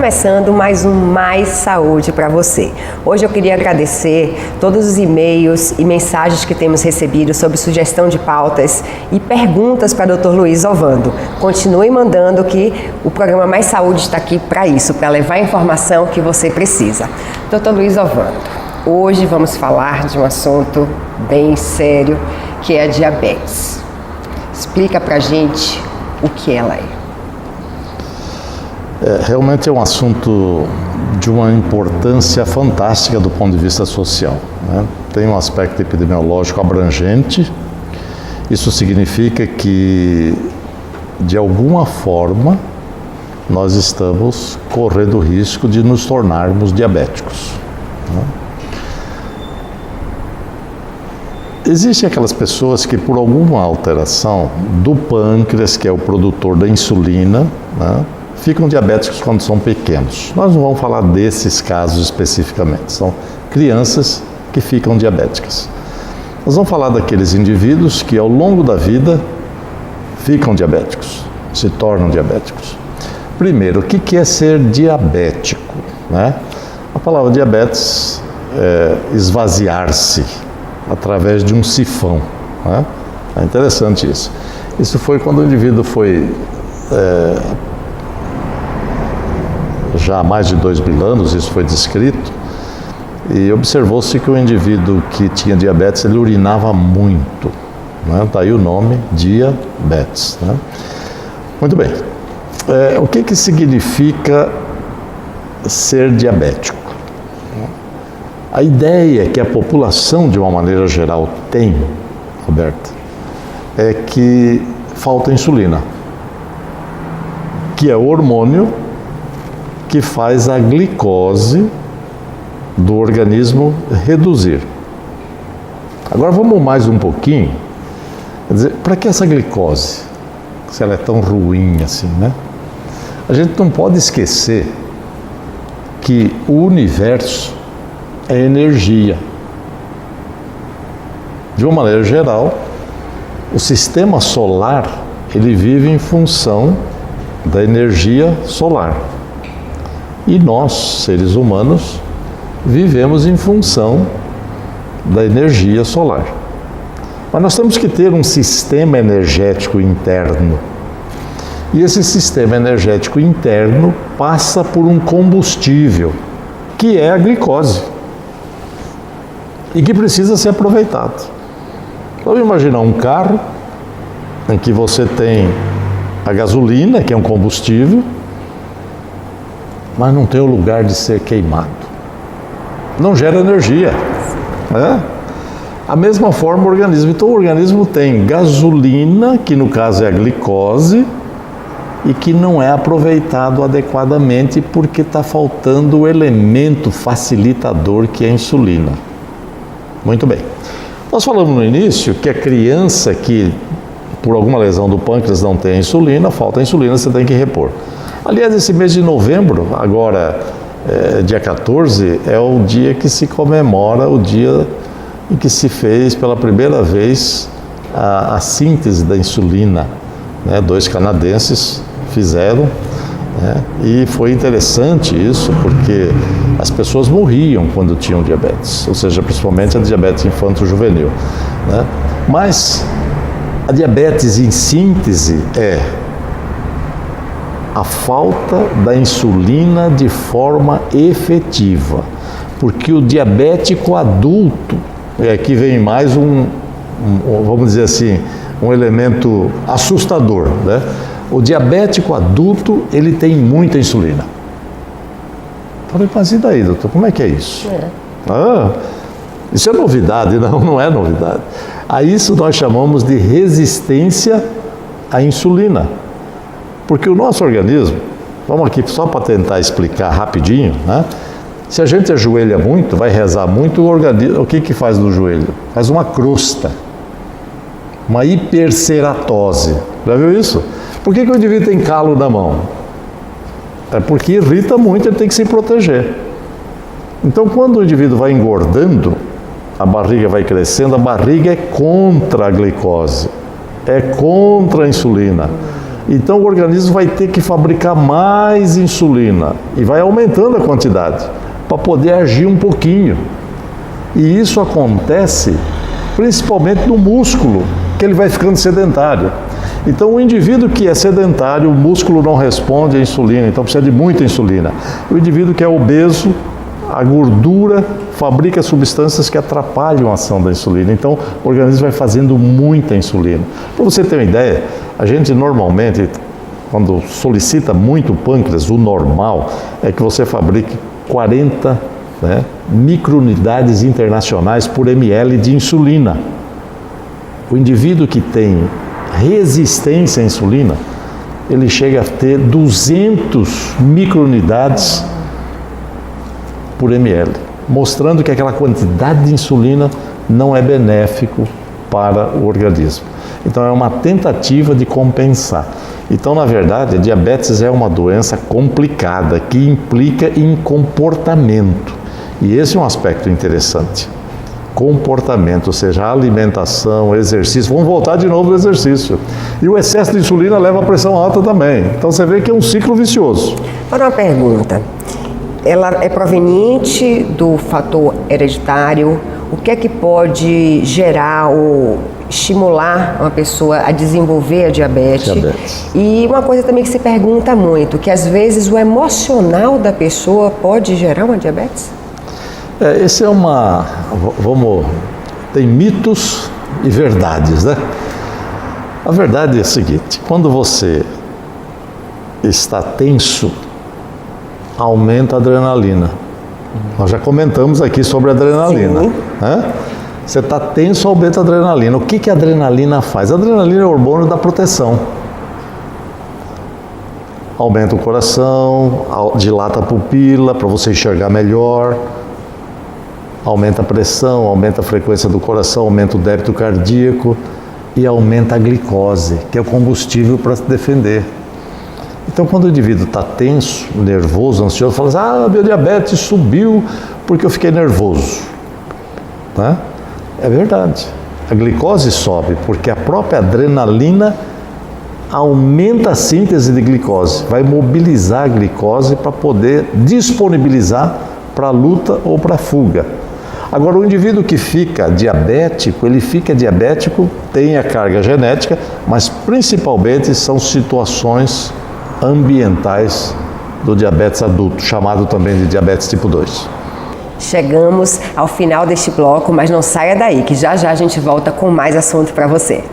começando mais um Mais Saúde para você. Hoje eu queria agradecer todos os e-mails e mensagens que temos recebido sobre sugestão de pautas e perguntas para o Dr. Luiz Ovando. Continue mandando que o programa Mais Saúde está aqui para isso, para levar a informação que você precisa. Dr. Luiz Ovando, hoje vamos falar de um assunto bem sério, que é a diabetes. Explica para a gente o que ela é. Realmente é um assunto de uma importância fantástica do ponto de vista social, né? Tem um aspecto epidemiológico abrangente. Isso significa que, de alguma forma, nós estamos correndo o risco de nos tornarmos diabéticos, né? Existem aquelas pessoas que, por alguma alteração do pâncreas, que é o produtor da insulina, né, ficam diabéticos quando são pequenos. Nós não vamos falar desses casos especificamente, são crianças que ficam diabéticas. Nós vamos falar daqueles indivíduos que ao longo da vida ficam diabéticos, se tornam diabéticos. Primeiro, o que é ser diabético, né? A palavra diabetes é esvaziar-se através de um sifão, né? É interessante isso. Isso foi quando o indivíduo foi já há mais de 2.000 anos, isso foi descrito, e observou-se que o indivíduo que tinha diabetes, ele urinava muito, né? Daí o nome diabetes, né? Muito bem. O que significa ser diabético? A ideia que a população, de uma maneira geral, tem, Roberta, é que falta insulina, que é o hormônio que faz a glicose do organismo reduzir. Agora vamos mais um pouquinho. Quer dizer, para que essa glicose, se ela é tão ruim assim, né? A gente não pode esquecer que o universo é energia. De uma maneira geral, o sistema solar, ele vive em função da energia solar. E nós, seres humanos, vivemos em função da energia solar. Mas nós temos que ter um sistema energético interno. E esse sistema energético interno passa por um combustível, que é a glicose, e que precisa ser aproveitado. Vamos imaginar um carro em que você tem a gasolina, que é um combustível, mas não tem o lugar de ser queimado. Não gera energia, né? A mesma forma o organismo. Então o organismo tem gasolina, que no caso é a glicose, e que não é aproveitado adequadamente porque está faltando o elemento facilitador que é a insulina. Muito bem. Nós falamos no início que a criança que por alguma lesão do pâncreas não tem a insulina, falta a insulina, você tem que repor. Aliás, esse mês de novembro, agora dia 14, é o dia que se comemora o dia em que se fez pela primeira vez a síntese da insulina, né? 2 canadenses fizeram, né? E foi interessante isso, porque as pessoas morriam quando tinham diabetes, ou seja, principalmente a diabetes infanto-juvenil, né? Mas a diabetes em síntese é a falta da insulina de forma efetiva, porque o diabético adulto, e aqui vem mais vamos dizer assim, um elemento assustador, né? O diabético adulto, ele tem muita insulina. Falei, mas e daí, doutor, como é que é isso? Isso é novidade? Não é novidade. A isso nós chamamos de resistência à insulina. Porque o nosso organismo, vamos aqui só para tentar explicar rapidinho, né? Se a gente ajoelha muito, vai rezar muito, o organismo, o que faz no joelho? Faz uma crosta, uma hiperceratose. Já viu isso? Por que o indivíduo tem calo na mão? É porque irrita muito, ele tem que se proteger. Então, quando o indivíduo vai engordando, a barriga vai crescendo, a barriga é contra a glicose, é contra a insulina. Então o organismo vai ter que fabricar mais insulina e vai aumentando a quantidade para poder agir um pouquinho. E isso acontece principalmente no músculo, que ele vai ficando sedentário. Então o indivíduo que é sedentário, o músculo não responde à insulina, então precisa de muita insulina. O indivíduo que é obeso, a gordura fabrica substâncias que atrapalham a ação da insulina. Então o organismo vai fazendo muita insulina. Para você ter uma ideia, a gente normalmente, quando solicita muito o pâncreas, o normal é que você fabrique 40 microunidades internacionais por ml de insulina. O indivíduo que tem resistência à insulina, ele chega a ter 200 microunidades por ml, mostrando que aquela quantidade de insulina não é benéfico para o organismo. Então é uma tentativa de compensar. Então, na verdade, a diabetes é uma doença complicada que implica em comportamento. E esse é um aspecto interessante. Comportamento, ou seja, alimentação, exercício. Vamos voltar de novo ao exercício. E o excesso de insulina leva a pressão alta também. Então você vê que é um ciclo vicioso. Agora uma pergunta. Ela é proveniente do fator hereditário? O que é que pode gerar ou estimular uma pessoa a desenvolver a diabetes? E uma coisa também que se pergunta muito, que às vezes o emocional da pessoa pode gerar uma diabetes? Esse é tem mitos e verdades, né? A verdade é a seguinte: quando você está tenso, aumenta a adrenalina. Nós já comentamos aqui sobre a adrenalina. Né? Você está tenso, aumenta a adrenalina. O que a adrenalina faz? A adrenalina é o hormônio da proteção. Aumenta o coração, dilata a pupila para você enxergar melhor. Aumenta a pressão, aumenta a frequência do coração, aumenta o débito cardíaco e aumenta a glicose, que é o combustível para se defender. Então, quando o indivíduo está tenso, nervoso, ansioso, fala assim: meu diabetes subiu porque eu fiquei nervoso. Tá? É verdade. A glicose sobe porque a própria adrenalina aumenta a síntese de glicose, vai mobilizar a glicose para poder disponibilizar para a luta ou para a fuga. Agora, o indivíduo que fica diabético, tem a carga genética, mas principalmente são situações ambientais do diabetes adulto, chamado também de diabetes tipo 2. Chegamos ao final deste bloco, mas não saia daí, que já já a gente volta com mais assunto para você.